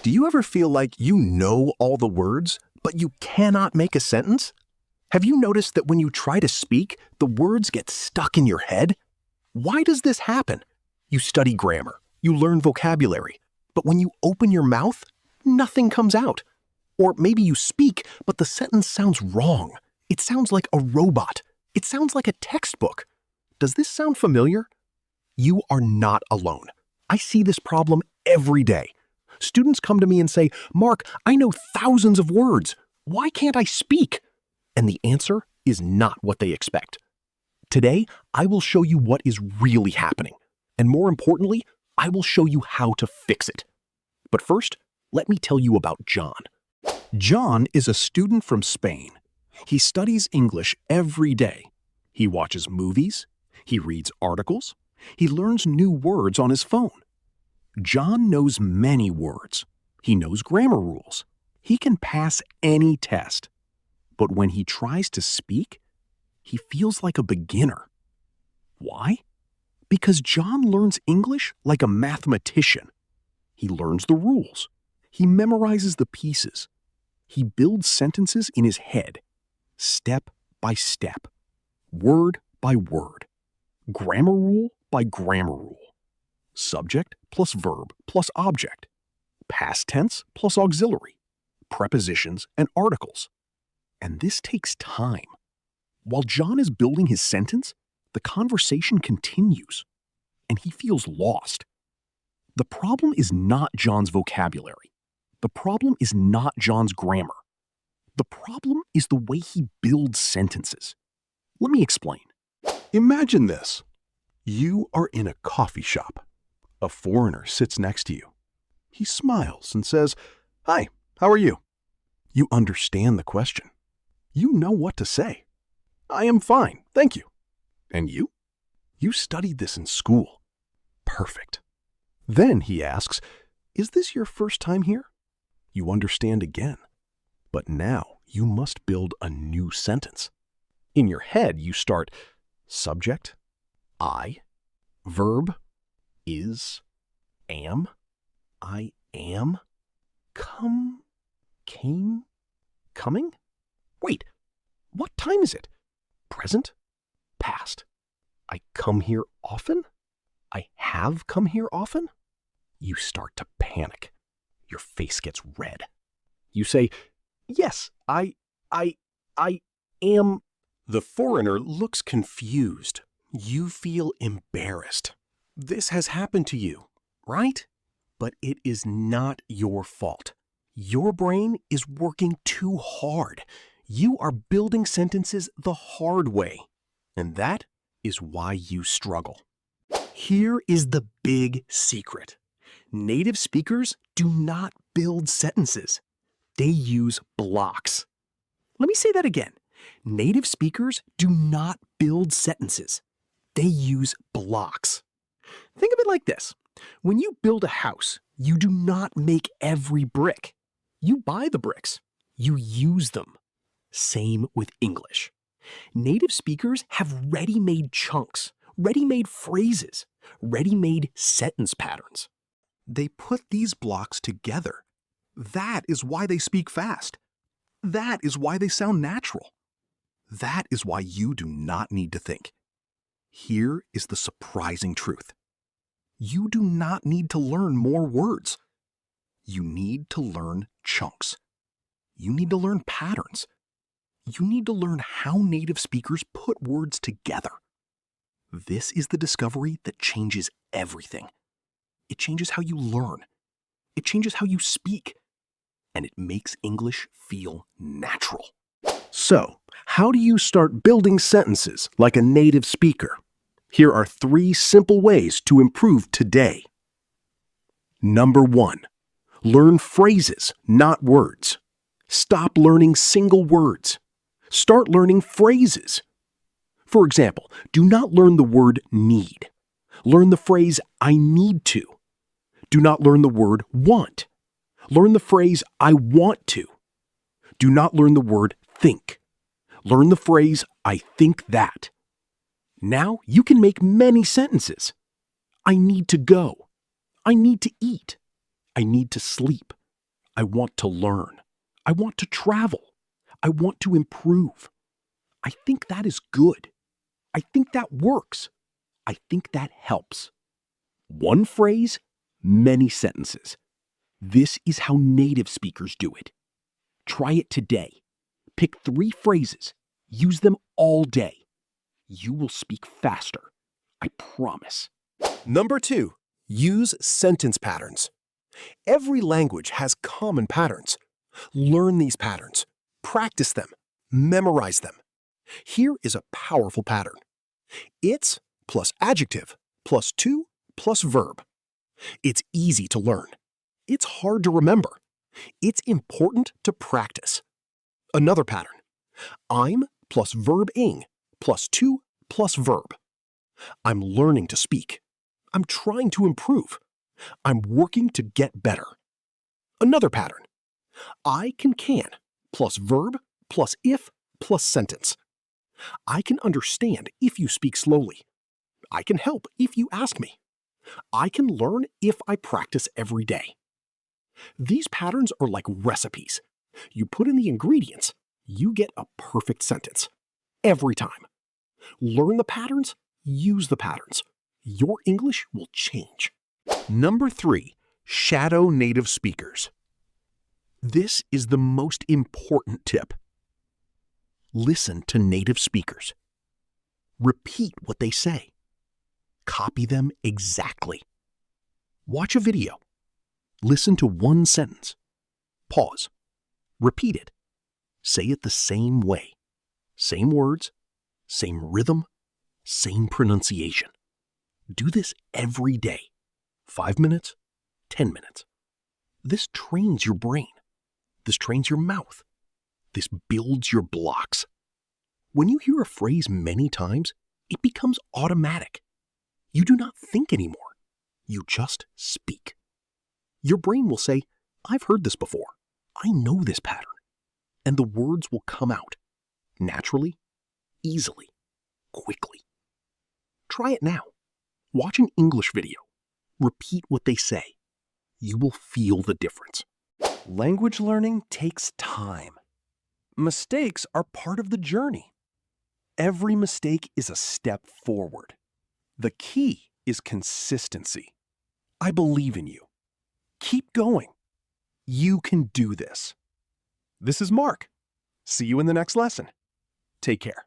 Do you ever feel like you know all the words, but you cannot make a sentence? Have you noticed that when you try to speak, the words get stuck in your head? Why does this happen? You study grammar, you learn vocabulary, but when you open your mouth, nothing comes out. Or maybe you speak, but the sentence sounds wrong. It sounds like a robot. It sounds like a textbook. Does this sound familiar? You are not alone. I see this problem every day. Students come to me and say, "Mark, I know thousands of words. Why can't I speak?" And the answer is not what they expect. Today, I will show you what is really happening. And more importantly, I will show you how to fix it. But first, let me tell you about John. John is a student from Spain. He studies English every day. He watches movies, he reads articles, he learns new words on his phone. John knows many words. He knows grammar rules. He can pass any test. But when he tries to speak, he feels like a beginner. Why? Because John learns English like a mathematician. He learns the rules. He memorizes the pieces. He builds sentences in his head, step by step, word by word, grammar rule by grammar rule, subject plus verb plus object, past tense plus auxiliary, prepositions and articles. And this takes time. While John is building his sentence, the conversation continues, and he feels lost. The problem is not John's vocabulary. The problem is not John's grammar. The problem is the way he builds sentences. Let me explain. Imagine this. You are in a coffee shop. A foreigner sits next to you. He smiles and says, "Hi, how are you?" You understand the question. You know what to say. "I am fine, thank you." And you? You studied this in school. Perfect. Then he asks, "Is this your first time here?" You understand again. But now you must build a new sentence. In your head, you start subject, I, verb, is, am, I am, come, came, coming? Wait, what time is it? Present, past. I come here often? I have come here often? You start to panic. Your face gets red. You say, "Yes, I am." The foreigner looks confused. You feel embarrassed. This has happened to you, right? But it is not your fault. Your brain is working too hard. You are building sentences the hard way. And that is why you struggle. Here is the big secret. Native speakers do not build sentences. They use blocks. Let me say that again. Native speakers do not build sentences. They use blocks. Think of it like this. When you build a house, you do not make every brick. You buy the bricks. You use them. Same with English. Native speakers have ready-made chunks, ready-made phrases, ready-made sentence patterns. They put these blocks together. That is why they speak fast. That is why they sound natural. That is why you do not need to think. Here is the surprising truth. You do not need to learn more words. You need to learn chunks. You need to learn patterns. You need to learn how native speakers put words together. This is the discovery that changes everything. It changes how you learn. It changes how you speak. And it makes English feel natural. So, how do you start building sentences like a native speaker? Here are 3 simple ways to improve today. Number 1, learn phrases, not words. Stop learning single words. Start learning phrases. For example, do not learn the word need. Learn the phrase I need to. Do not learn the word want. Learn the phrase I want to. Do not learn the word think. Learn the phrase I think that. Now you can make many sentences. I need to go. I need to eat. I need to sleep. I want to learn. I want to travel. I want to improve. I think that is good. I think that works. I think that helps. One phrase, many sentences. This is how native speakers do it. Try it today. Pick 3 phrases. Use them all day. You will speak faster. I promise. Number 2, use sentence patterns. Every language has common patterns. Learn these patterns. Practice them. Memorize them. Here is a powerful pattern. It's plus adjective plus to plus verb. It's easy to learn. It's hard to remember. It's important to practice. Another pattern. I'm plus verb ing plus to plus verb. I'm learning to speak. I'm trying to improve. I'm working to get better. Another pattern. I can plus verb plus if plus sentence. I can understand if you speak slowly. I can help if you ask me. I can learn if I practice every day. These patterns are like recipes. You put in the ingredients, you get a perfect sentence. Every time. Learn the patterns, use the patterns. Your English will change. Number 3, shadow native speakers. This is the most important tip. Listen to native speakers. Repeat what they say. Copy them exactly. Watch a video. Listen to one sentence. Pause. Repeat it. Say it the same way. Same words, same rhythm, same pronunciation. Do this every day. 5 minutes, 10 minutes. This trains your brain. This trains your mouth. This builds your blocks. When you hear a phrase many times, it becomes automatic. You do not think anymore. You just speak. Your brain will say, I've heard this before. I know this pattern. And the words will come out naturally, easily, quickly. Try it now. Watch an English video. Repeat what they say. You will feel the difference. Language learning takes time. Mistakes are part of the journey. Every mistake is a step forward. The key is consistency. I believe in you. Keep going. You can do this. This is Mark. See you in the next lesson. Take care.